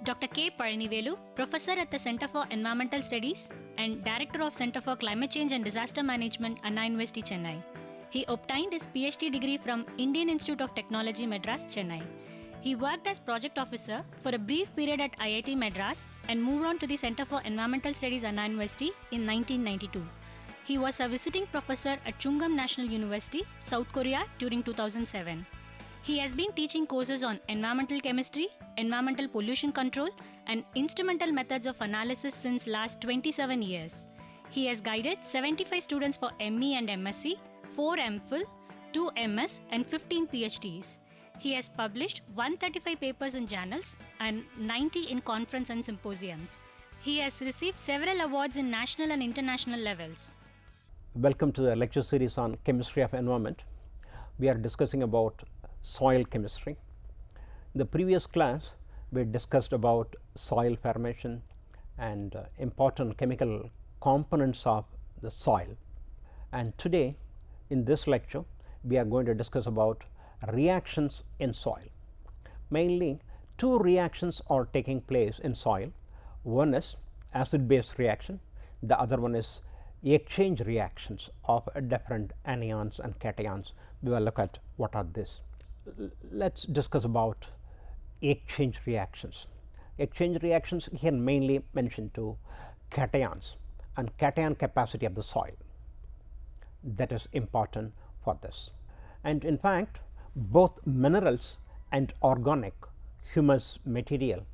Dr. K. Paranivelu, Professor at the Center for Environmental Studies and Director of Center for Climate Change and Disaster Management, Anna University, Chennai. He obtained his PhD degree from Indian Institute of Technology, Madras, Chennai. He worked as project officer for a brief period at IIT Madras and moved on to the Center for Environmental Studies, Anna University in 1992. He was a visiting professor at Chungam National University, South Korea during 2007. He has been teaching courses on environmental chemistry, environmental pollution control, and instrumental methods of analysis since last 27 years. He has guided 75 students for ME and MSc, 4 MPhil, 2 MS, and 15 PhDs. He has published 135 papers in journals and 90 in conference and symposiums. He has received several awards in national and international levels. Welcome to the lecture series on chemistry of environment. We are discussing about soil chemistry. In the previous class, we discussed about soil formation and important chemical components of the soil. And today, in this lecture, we are going to discuss about reactions in soil. Mainly, two reactions are taking place in soil. One is acid-base reaction, the other one is exchange reactions of different anions and cations. We will look at what are these. Let's discuss about exchange reactions. Exchange reactions here mainly mentioned to cations and cation capacity of the soil. That is important for this. And in fact, both minerals and organic humus material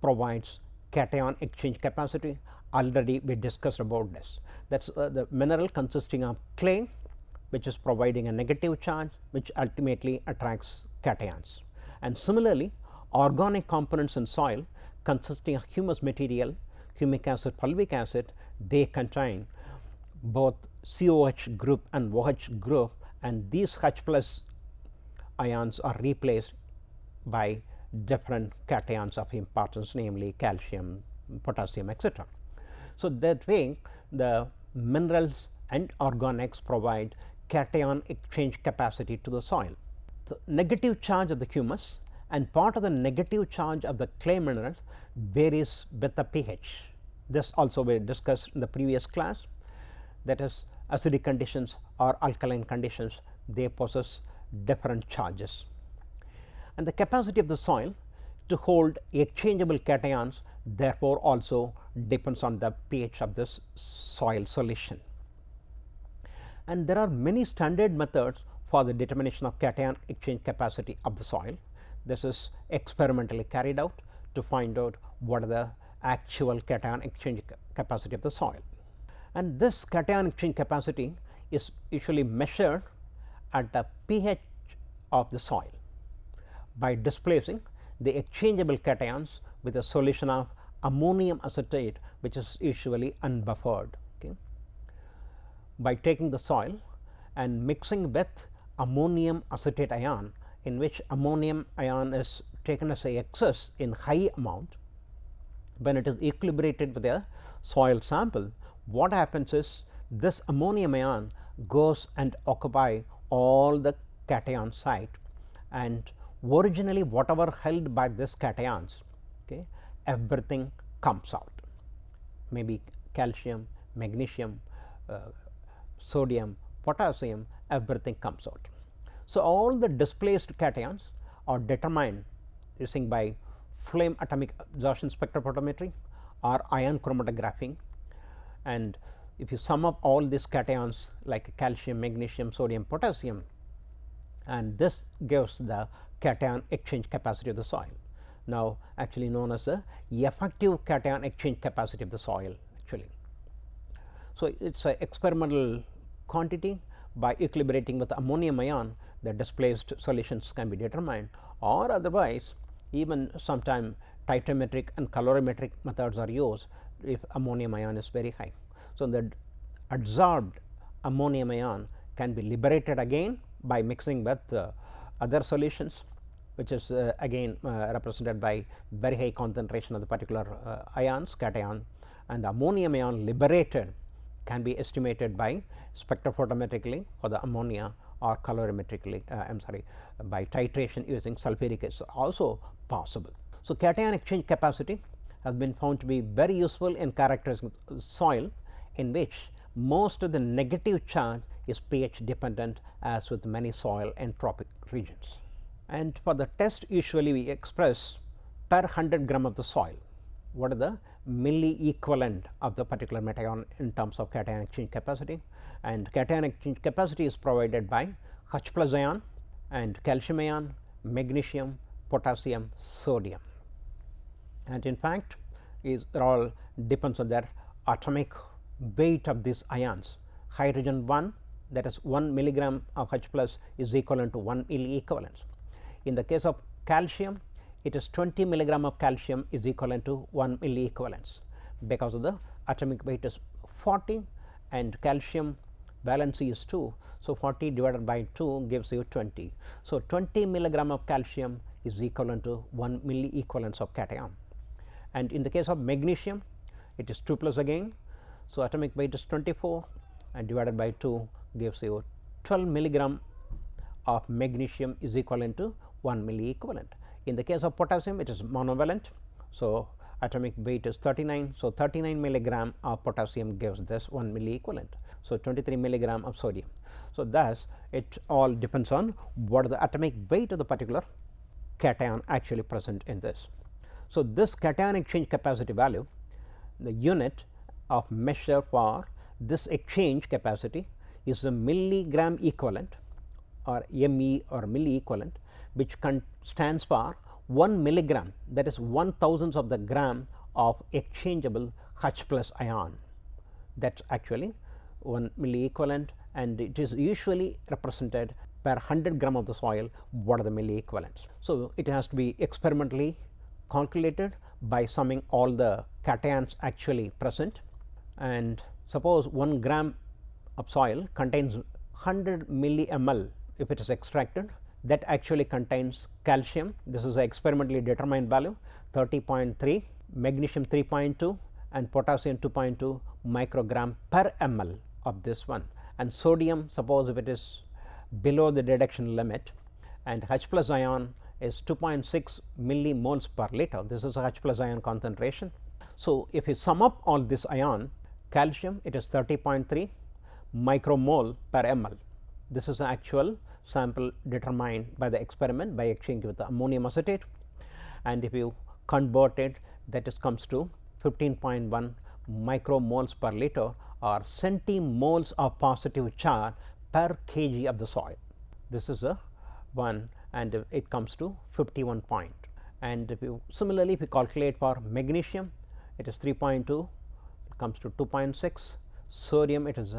provides cation exchange capacity. Already we discussed about this. That is the mineral consisting of clay, which is providing a negative charge, which ultimately attracts cations. And similarly, organic components in soil consisting of humus material, humic acid, fulvic acid, they contain both COH group and OH group, and these H plus ions are replaced by different cations of importance, namely calcium, potassium, etc. So, that way the minerals and organics provide cation exchange capacity to the soil. The negative charge of the humus and part of the negative charge of the clay mineral varies with the pH. This also we discussed in the previous class, that is acidic conditions or alkaline conditions, they possess different charges. And the capacity of the soil to hold exchangeable cations therefore also depends on the pH of this soil solution. And there are many standard methods for the determination of cation exchange capacity of the soil. This is experimentally carried out to find out what are the actual cation exchange capacity of the soil. And this cation exchange capacity is usually measured at the pH of the soil by displacing the exchangeable cations with a solution of ammonium acetate, which is usually unbuffered. Okay. By taking the soil and mixing with ammonium acetate ion, in which ammonium ion is taken as a excess in high amount, when it is equilibrated with a soil sample, what happens is this ammonium ion goes and occupy all the cation site, and originally whatever held by this cations, okay, everything comes out, maybe calcium, magnesium, sodium, potassium, everything comes out. So, all the displaced cations are determined using by flame atomic absorption spectrophotometry or ion chromatography, and if you sum up all these cations like calcium, magnesium, sodium, potassium, and this gives the cation exchange capacity of the soil. Now, actually known as the effective cation exchange capacity of the soil actually. So, it is a experimental quantity. By equilibrating with ammonium ion, the displaced solutions can be determined, or otherwise even sometime titometric and calorimetric methods are used if ammonium ion is very high. So, the adsorbed ammonium ion can be liberated again by mixing with other solutions, which is again represented by very high concentration of the particular ions, cation, and ammonium ion liberated can be estimated by spectrophotometrically for the ammonia or calorimetrically by titration using sulfuric acid, also possible. So, cation exchange capacity has been found to be very useful in characterizing soil in which most of the negative charge is pH dependent, as with many soil in tropic regions. And for the test, usually we express per 100 gram of the soil what is the milli equivalent of the particular meta-ion in terms of cation exchange capacity, and cation exchange capacity is provided by H plus ion and calcium ion, magnesium, potassium, sodium. And in fact, it all depends on their atomic weight of these ions. Hydrogen 1, that is 1 milligram of H plus is equivalent to 1 milli equivalents. In the case of calcium, it is 20 milligram of calcium is equivalent to 1 milli equivalents, because of the atomic weight is 40 and calcium valency is 2. So, 40 divided by 2 gives you 20. So, 20 milligram of calcium is equivalent to 1 milli equivalents of cation. And in the case of magnesium, it is 2 plus again. So, atomic weight is 24 and divided by 2 gives you 12 milligram of magnesium is equivalent to 1 milli equivalent. In the case of potassium, it is monovalent. So, atomic weight is 39. So, 39 milligram of potassium gives this 1 milli equivalent. So, 23 milligram of sodium. So, thus it all depends on what is the atomic weight of the particular cation actually present in this. So, this cation exchange capacity value, the unit of measure for this exchange capacity is the milligram equivalent or ME or milli equivalent, which stands for 1 milligram, that is 1/1000th of the gram of exchangeable H plus ion. That is actually 1 milli equivalent, and it is usually represented per 100 gram of the soil what are the milli equivalents. So, it has to be experimentally calculated by summing all the cations actually present, and suppose 1 gram of soil contains 100 milli ml. If it is extracted, that actually contains calcium, this is a experimentally determined value 30.3, magnesium 3.2 and potassium 2.2 microgram per ml of this one, and sodium, suppose if it is below the deduction limit, and H plus ion is 2.6 millimoles per liter. This is a H plus ion concentration. So, if you sum up all this ion, calcium, it is 30.3 micromole per ml. This is an actual sample determined by the experiment by exchange with the ammonium acetate, and if you convert it, that is comes to 15.1 micromoles per liter or centimoles of positive charge per kg of the soil. This is a one, and it comes to 51 point. And if you similarly, if you calculate for magnesium, it is 3.2, it comes to 2.6, sodium it is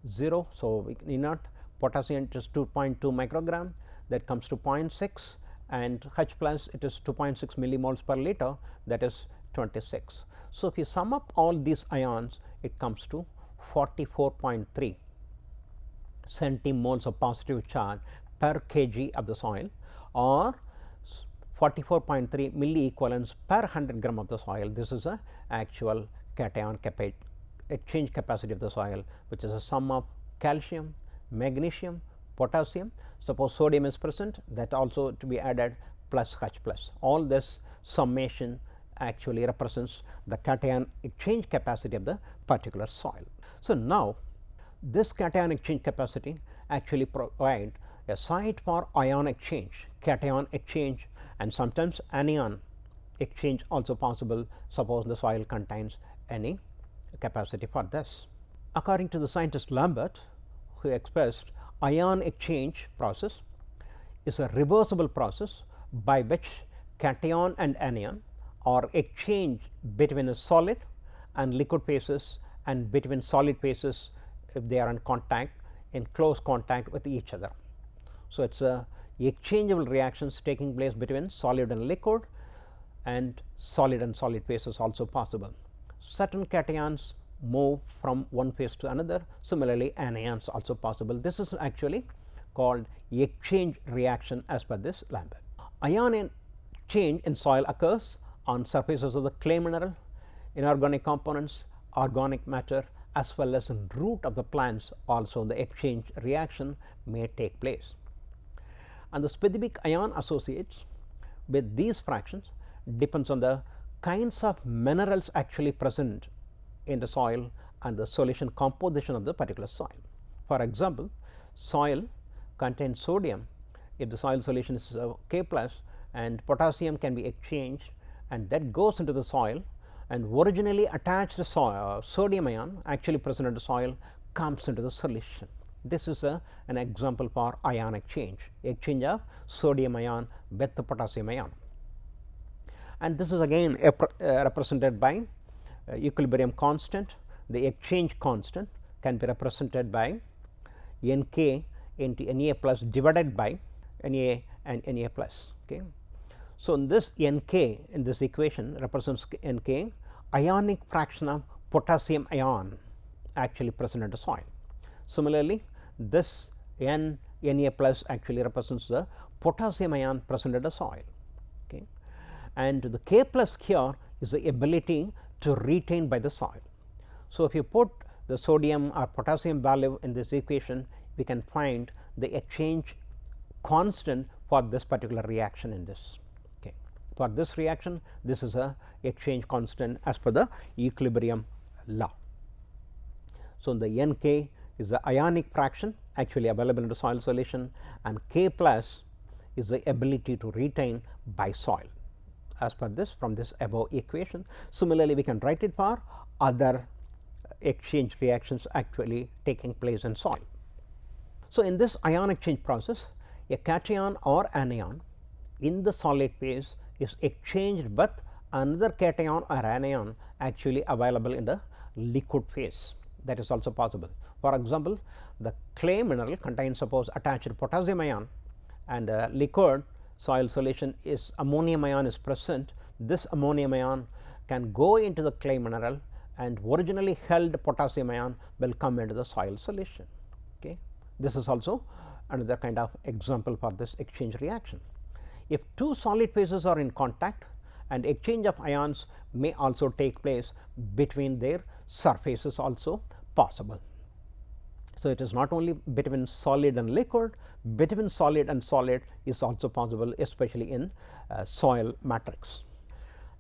0, so we need not. Potassium it is 2.2 microgram, that comes to 0.6, and H plus it is 2.6 millimoles per liter, that is 26. So, if you sum up all these ions, it comes to 44.3 centimoles of positive charge per kg of the soil, or 44.3 milli equivalents per 100 gram of the soil. This is a actual cation exchange capacity of the soil, which is a sum of calcium, magnesium, potassium. Suppose sodium is present, that also to be added plus H plus. All this summation actually represents the cation exchange capacity of the particular soil. So, now this cation exchange capacity actually provide a site for ion exchange, cation exchange, and sometimes anion exchange also possible, suppose the soil contains any capacity for this. According to the scientist Lambert, who expressed ion exchange process is a reversible process by which cation and anion are exchanged between a solid and liquid phases and between solid phases if they are in close contact with each other. So, it is a exchangeable reactions taking place between solid and liquid, and solid phases also possible. Certain cations move from one phase to another, similarly anions also possible. This is actually called exchange reaction as per this Lambert. Ion change in soil occurs on surfaces of the clay mineral, inorganic components, organic matter, as well as in root of the plants also the exchange reaction may take place. And the specific ion associates with these fractions depends on the kinds of minerals actually present in the soil and the solution composition of the particular soil. For example, soil contains sodium. If the soil solution is K plus, and potassium can be exchanged, and that goes into the soil, and originally attached sodium ion actually present in the soil comes into the solution. This is an example for ion exchange of sodium ion with the potassium ion. And this is again represented by equilibrium constant. The exchange constant can be represented by Nk into Na plus divided by Na and Na plus. Okay. So, in this Nk in this equation represents Nk, ionic fraction of potassium ion actually present in the soil. Similarly, this Na plus actually represents the potassium ion present in the soil. Okay. And the K plus here is the ability to retain by the soil. So, if you put the sodium or potassium value in this equation, we can find the exchange constant for this particular reaction in this. Okay. For this reaction, this is a exchange constant as per the equilibrium law. So, the Nk is the ionic fraction actually available in the soil solution, and K plus is the ability to retain by soil as per this from this above equation. Similarly, we can write it for other exchange reactions actually taking place in soil. So, in this ion exchange process, a cation or anion in the solid phase is exchanged with another cation or anion actually available in the liquid phase. That is also possible. For example, the clay mineral contains suppose attached potassium ion, and liquid soil solution is ammonium ion is present. This ammonium ion can go into the clay mineral, and originally held potassium ion will come into the soil solution. Okay. This is also another kind of example for this exchange reaction. If two solid phases are in contact, and exchange of ions may also take place between their surfaces also possible. So, it is not only between solid and liquid, between solid and solid is also possible, especially in soil matrix.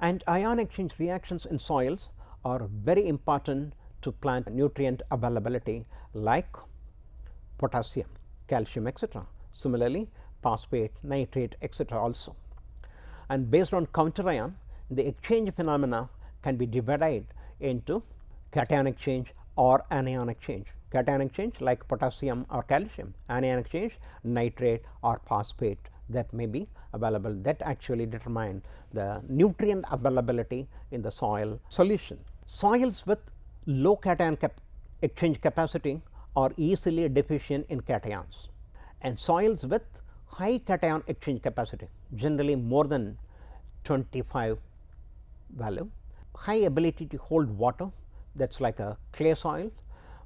And ion exchange reactions in soils are very important to plant nutrient availability like potassium, calcium, etc. Similarly, phosphate, nitrate, etc. also. And based on counter ion, the exchange phenomena can be divided into cation exchange or anion exchange. Cation exchange like potassium or calcium, anion exchange nitrate or phosphate that may be available, that actually determine the nutrient availability in the soil solution. Soils with low cation exchange capacity are easily deficient in cations, and soils with high cation exchange capacity, generally more than 25 value, high ability to hold water, that is like a clay soil,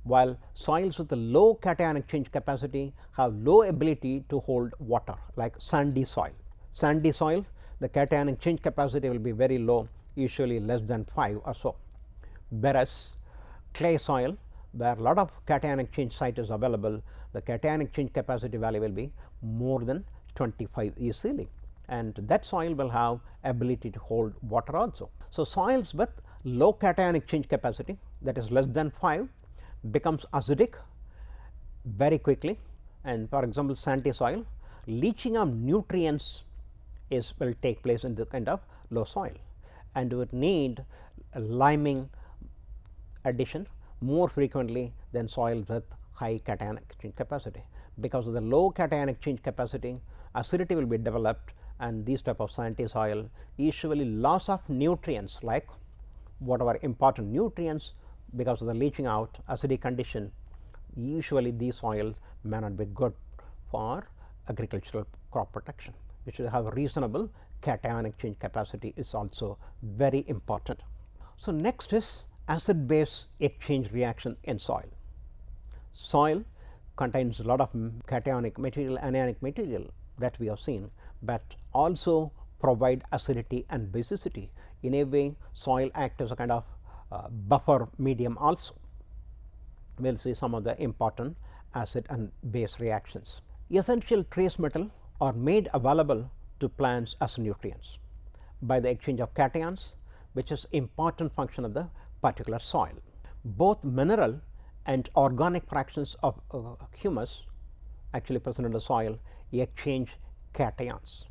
while soils with a low cation exchange capacity have low ability to hold water like sandy soil. Sandy soil, the cation exchange capacity will be very low, usually less than 5 or so, whereas clay soil where a lot of cation exchange site is available, the cation exchange capacity value will be more than 25 easily, and that soil will have ability to hold water also. So, soils with low cation exchange capacity, that is less than 5, becomes acidic very quickly, and for example, sandy soil, leaching of nutrients will take place in the kind of low soil, and would need liming addition more frequently than soil with high cation exchange capacity. Because of the low cation exchange capacity, acidity will be developed, and these type of sandy soil usually loss of nutrients like whatever important nutrients because of the leaching out acidic condition, usually these soils may not be good for agricultural crop protection. We should have reasonable cation exchange capacity is also very important. So, next is acid base exchange reaction in soil. Soil contains a lot of cationic material, anionic material that we have seen, but also provide acidity and basicity. In a way, soil acts as a kind of buffer medium also. We will see some of the important acid and base reactions. Essential trace metal are made available to plants as nutrients. by the exchange of cations, which is important function of the particular soil. Both mineral and organic fractions of humus actually present in the soil exchange cations.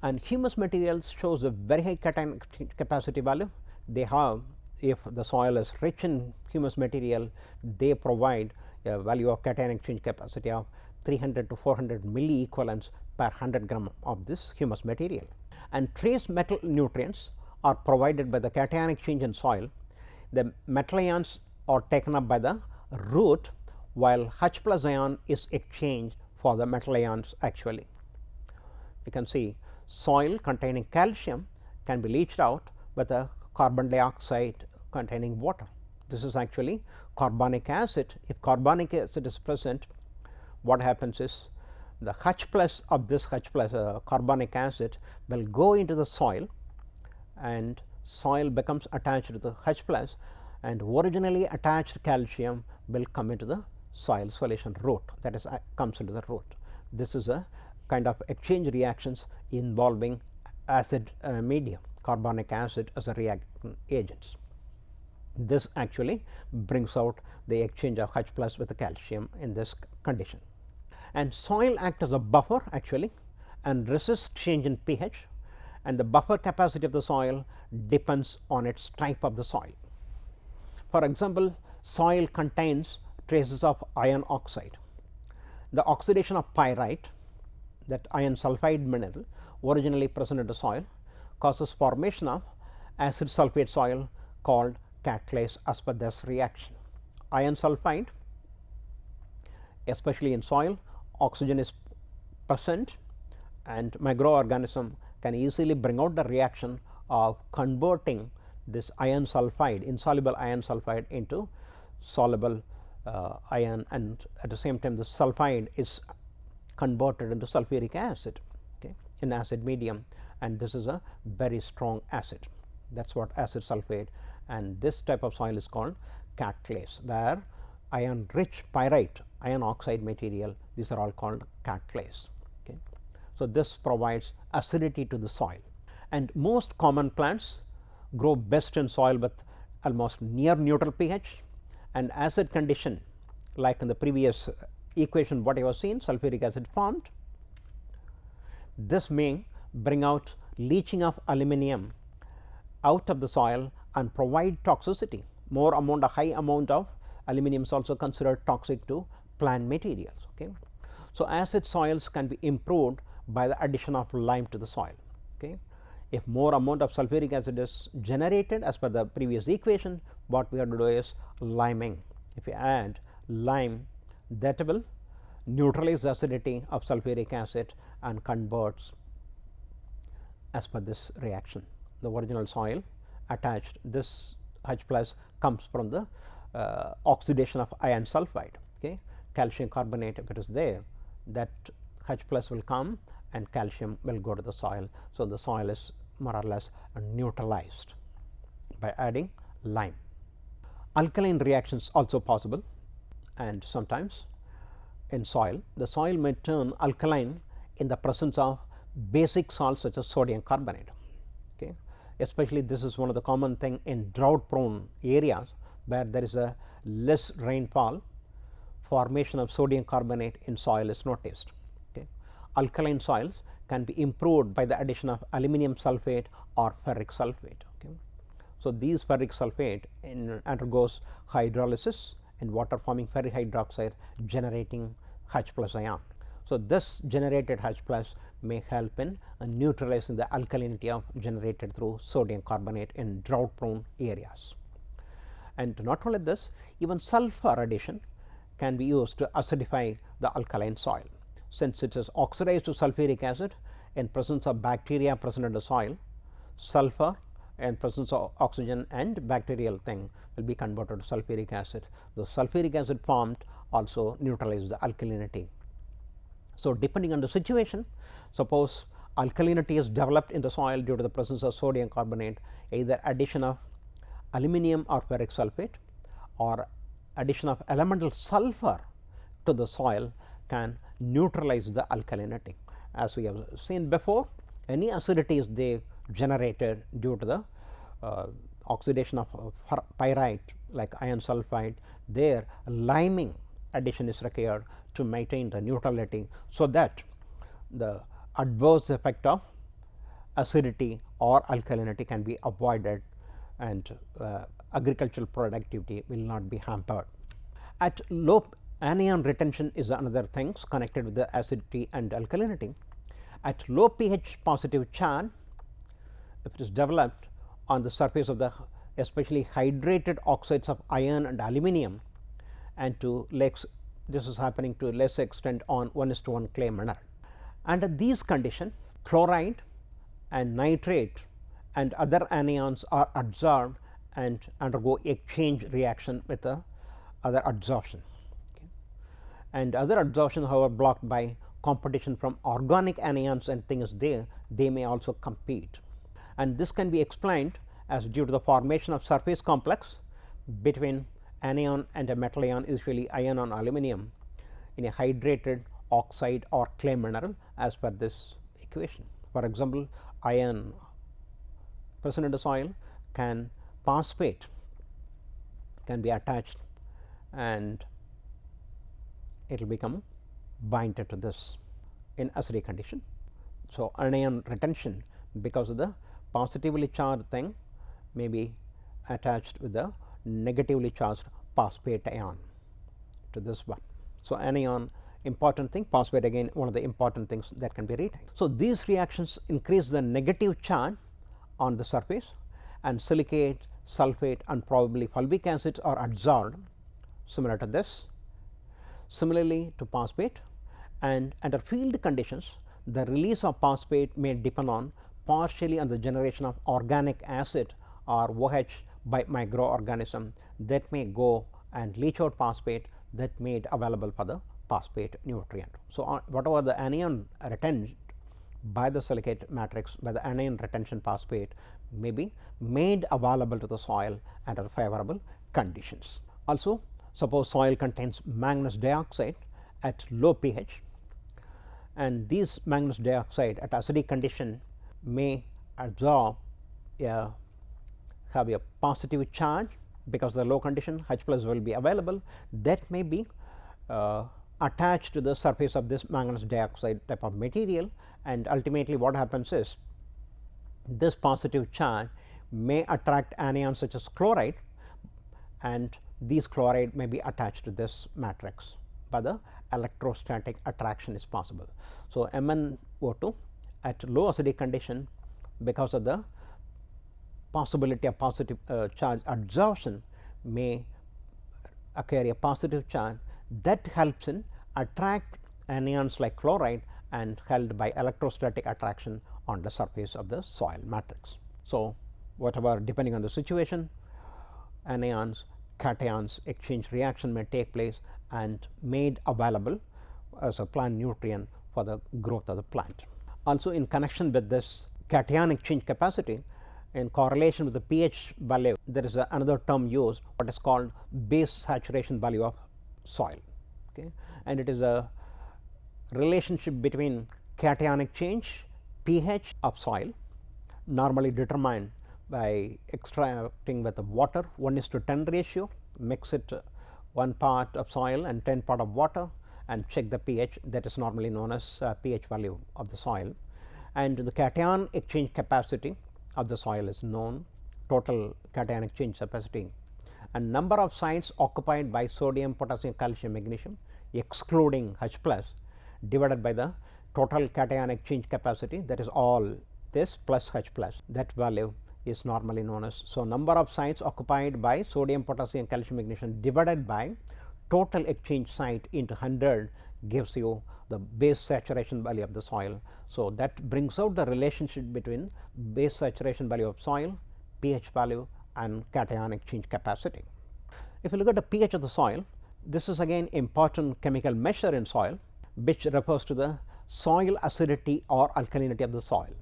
And humus materials shows a very high cation capacity value. They have, if the soil is rich in humus material, they provide a value of cation exchange capacity of 300 to 400 milli equivalents per 100 gram of this humus material. And trace metal nutrients are provided by the cation exchange in soil. The metal ions are taken up by the root, while H plus ion is exchanged for the metal ions actually. You can see soil containing calcium can be leached out with a carbon dioxide containing water. This is actually carbonic acid. If carbonic acid is present, what happens is the H plus of this H plus carbonic acid will go into the soil, and soil becomes attached to the H plus, and originally attached calcium will come into the soil solution root, that is comes into the root. This is a kind of exchange reactions involving acid medium, carbonic acid as a reactant agents. This actually brings out the exchange of H plus with the calcium in this condition. And soil acts as a buffer actually and resists change in pH, and the buffer capacity of the soil depends on its type of the soil. For example, soil contains traces of iron oxide. The oxidation of pyrite, that iron sulfide mineral originally present in the soil, causes formation of acid sulfate soil called catalase as per this reaction. Iron sulfide, especially in soil, oxygen is present, and microorganism can easily bring out the reaction of converting this iron sulfide, insoluble iron sulfide, into soluble iron, and at the same time the sulfide is converted into sulfuric acid, okay, in acid medium, and this is a very strong acid. That is what acid sulfate, and this type of soil is called catalase, where iron rich pyrite, iron oxide material, these are all called catalase. Okay. So, this provides acidity to the soil, and most common plants grow best in soil with almost near neutral pH and acid condition, like in the previous equation what I was seen, sulfuric acid formed. This may bring out leaching of aluminum out of the soil and provide toxicity. More amount, a high amount of aluminum is also considered toxic to plant materials. Okay. So, acid soils can be improved by the addition of lime to the soil. Okay. If more amount of sulfuric acid is generated as per the previous equation, what we have to do is liming. If you add lime, that will neutralize the acidity of sulfuric acid and converts as per this reaction. The original soil attached, this H plus comes from the oxidation of iron sulfide. Okay. Calcium carbonate, if it is there, that H plus will come and calcium will go to the soil. So, the soil is more or less neutralized by adding lime. Alkaline reactions also possible, and sometimes in soil the soil may turn alkaline in the presence of basic salts such as sodium carbonate. Okay. Especially this is one of the common thing in drought prone areas where there is a less rainfall, formation of sodium carbonate in soil is noticed. Okay. Alkaline soils can be improved by the addition of aluminum sulfate or ferric sulfate. Okay. So, these ferric sulfate undergoes hydrolysis in water forming ferric hydroxide generating H plus ion. So, this generated H plus may help in neutralizing the alkalinity of generated through sodium carbonate in drought prone areas. And not only this, even sulfur addition can be used to acidify the alkaline soil. Since it is oxidized to sulfuric acid in presence of bacteria present in the soil, sulfur in presence of oxygen and bacterial thing will be converted to sulfuric acid. The sulfuric acid formed also neutralizes the alkalinity. So, depending on the situation, suppose alkalinity is developed in the soil due to the presence of sodium carbonate, either addition of aluminum or ferric sulfate or addition of elemental sulfur to the soil can neutralize the alkalinity. As we have seen before, any acidity is there generated due to the oxidation of pyrite like iron sulfide. There liming addition is required to maintain the neutrality, so that the adverse effect of acidity or alkalinity can be avoided, and agricultural productivity will not be hampered. At low anion retention is another things connected with the acidity and alkalinity. At low pH positive charge, if it is developed on the surface of the especially hydrated oxides of iron and aluminum, and to less, this is happening to less extent on 1:1 clay mineral. Under these conditions, chloride and nitrate and other anions are adsorbed and undergo exchange reaction with the other adsorption. Okay. And other adsorption, however, blocked by competition from organic anions and things there, they may also compete. And this can be explained as due to the formation of surface complex between anion and a metal ion, usually iron on aluminum, in a hydrated oxide or clay mineral as per this equation. For example, iron present in the soil can phosphate can be attached and it will become binded to this in acidic condition. So, anion retention, because of the positively charged thing may be attached with the negatively charged phosphate ion to this one. So, anion important thing, phosphate again one of the important things that can be retained. So, these reactions increase the negative charge on the surface, and silicate, sulfate and probably fulvic acids are adsorbed similar to this. Similarly to phosphate, and under field conditions the release of phosphate may depend on partially on the generation of organic acid or OH by microorganism that may go and leach out phosphate that made available for the phosphate nutrient. So, whatever the anion retained by the silicate matrix by the anion retention phosphate may be made available to the soil under favorable conditions. Also, suppose soil contains manganese dioxide at low pH, and these manganese dioxide at acidic condition may absorb have a positive charge, because the low condition H plus will be available, that may be attached to the surface of this manganese dioxide type of material, and ultimately what happens is this positive charge may attract anions such as chloride, and these chloride may be attached to this matrix, but the electrostatic attraction is possible. So, MnO2 at low acidic condition, because of the possibility of positive charge adsorption, may occur a positive charge that helps in attract anions like chloride and held by electrostatic attraction on the surface of the soil matrix. So, whatever depending on the situation, anions cations exchange reaction may take place and made available as a plant nutrient for the growth of the plant. Also, in connection with this cation exchange capacity, in correlation with the pH value, there is another term used, what is called base saturation value of soil. Okay. And it is a relationship between cationic change, pH of soil, normally determined by extracting with the water 1:10 ratio, mix it 1 part of soil and 10 part of water, and check the pH, that is normally known as pH value of the soil. And the cation exchange capacity of the soil is known, total cation exchange capacity, and number of sites occupied by sodium, potassium, calcium, magnesium excluding H plus divided by the total cation exchange capacity, that is all this plus H plus, that value is normally known as. So, number of sites occupied by sodium, potassium, calcium, magnesium divided by total exchange site into 100 gives you the base saturation value of the soil. So, that brings out the relationship between base saturation value of soil, pH value and cation exchange capacity. If you look at the pH of the soil, this is again important chemical measure in soil, which refers to the soil acidity or alkalinity of the soil.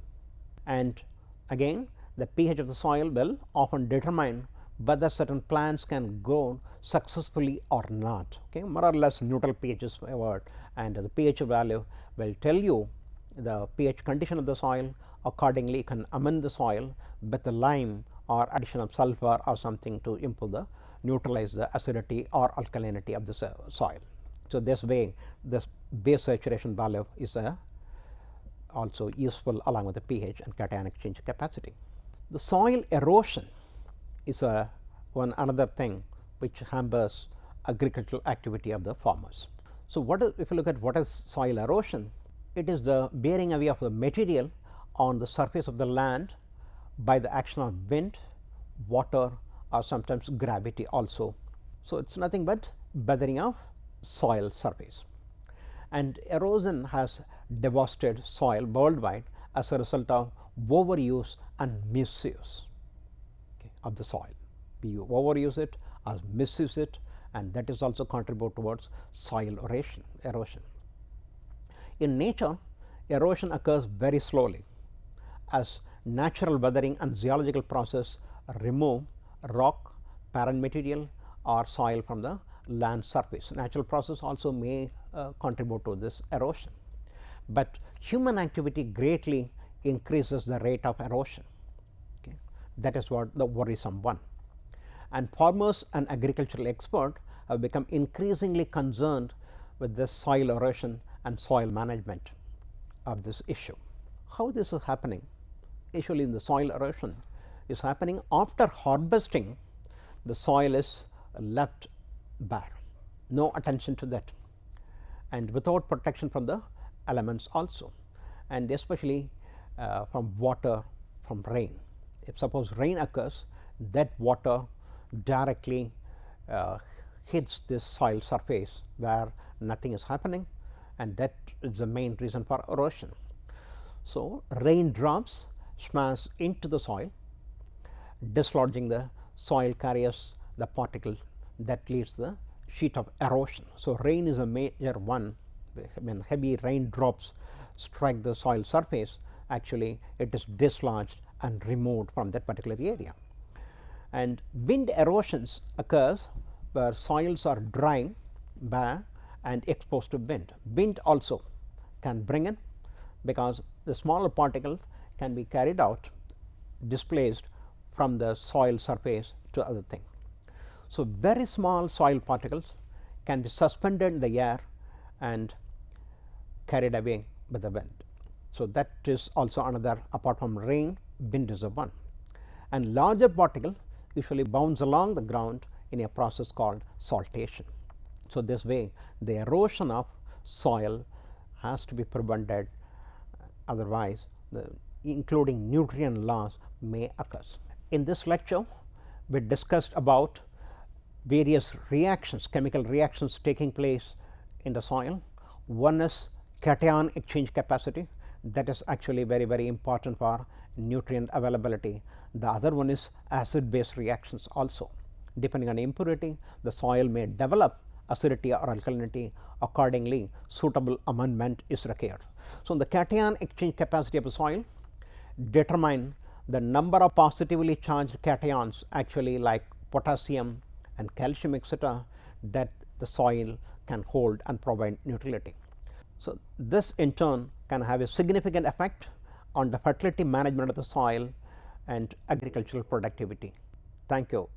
And again the pH of the soil will often determine whether certain plants can grow successfully or not. Okay. More or less neutral pH is favored, and the pH value will tell you the pH condition of the soil Accordingly, you can amend the soil with the lime or addition of sulfur or something to improve the neutralize the acidity or alkalinity of the soil. So, this way this base saturation value is also useful along with the pH and cation exchange capacity. The soil erosion is one another thing which hampers agricultural activity of the farmers. So, if you look at what is soil erosion, it is the bearing away of the material on the surface of the land by the action of wind, water, or sometimes gravity also. So, it is nothing but weathering of soil surface, and erosion has devastated soil worldwide as a result of overuse and misuse of the soil. We overuse it or misuse it, and that is also contribute towards soil erosion. In nature, erosion occurs very slowly as natural weathering and geological process remove rock, parent material or soil from the land surface. Natural process also may contribute to this erosion, but human activity greatly increases the rate of erosion. Okay. That is what the worrisome one, and farmers and agricultural experts have become increasingly concerned with this soil erosion and soil management of this issue. How this is happening? Usually in the soil erosion is happening after harvesting, the soil is left bare, no attention to that, and without protection from the elements also, and especially from water, from rain. If suppose rain occurs, that water directly hits this soil surface where nothing is happening, and that is the main reason for erosion. So, raindrops smash into the soil, dislodging the soil carriers the particle that leads the sheet of erosion. So, rain is a major one. When heavy raindrops strike the soil surface, actually it is dislodged and removed from that particular area. And wind erosions occurs where soils are dry, bare and exposed to wind. Wind also can bring in, because the smaller particles can be carried out, displaced from the soil surface to other thing. So, very small soil particles can be suspended in the air and carried away by the wind. So, that is also another, apart from rain, wind is a one, and larger particles usually bounce along the ground in a process called saltation. So, this way the erosion of soil has to be prevented, otherwise including nutrient loss may occur. In this lecture, we discussed about various reactions, chemical reactions taking place in the soil. One is cation exchange capacity, that is actually very important for nutrient availability. The other one is acid base reactions also. Depending on impurity, the soil may develop acidity or alkalinity. Accordingly, suitable amendment is required. So, the cation exchange capacity of the soil determine the number of positively charged cations, actually like potassium and calcium etc., that the soil can hold and provide neutrality. So, this in turn can have a significant effect on the fertility management of the soil and agricultural productivity. Thank you.